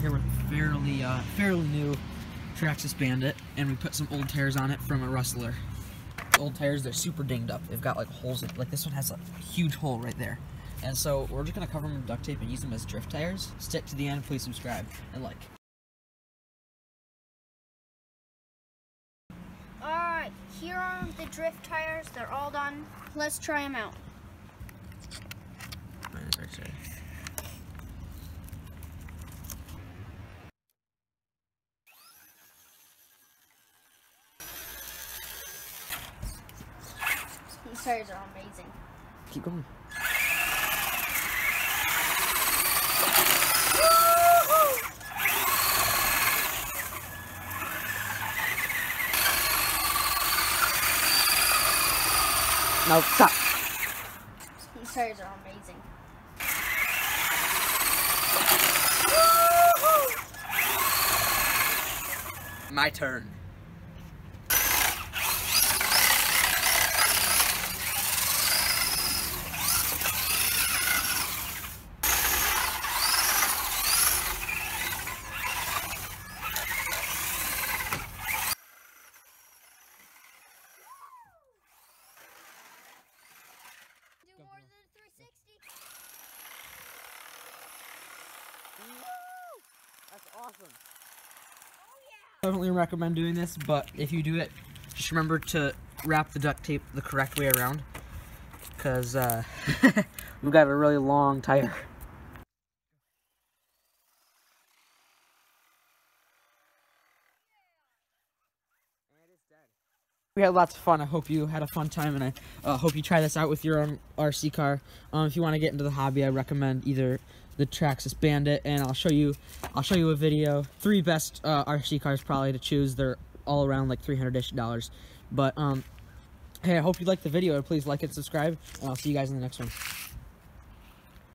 here with fairly new Traxxas Bandit, and we put some old tires on it from a Rustler. The old tires, they're super dinged up. They've got like holes in, like this one has a huge hole right there. And so we're just gonna cover them with duct tape and use them as drift tires. Stick to the end, please subscribe and like. Alright, here are the drift tires. They're all done. Let's try them out. These tires are amazing. Keep going. No, stop. These tires are amazing. My turn. Do more than a 360. That's awesome. I definitely recommend doing this, but if you do it, just remember to wrap the duct tape the correct way around, because we've got a really long tire. We had lots of fun. I hope you had a fun time, and I hope you try this out with your own RC car. If you want to get into the hobby, I recommend either the Traxxas Bandit, and I'll show you a video. 3 best RC cars probably to choose. They're all around like $300-ish. But hey, I hope you liked the video. Please like and subscribe, and I'll see you guys in the next one.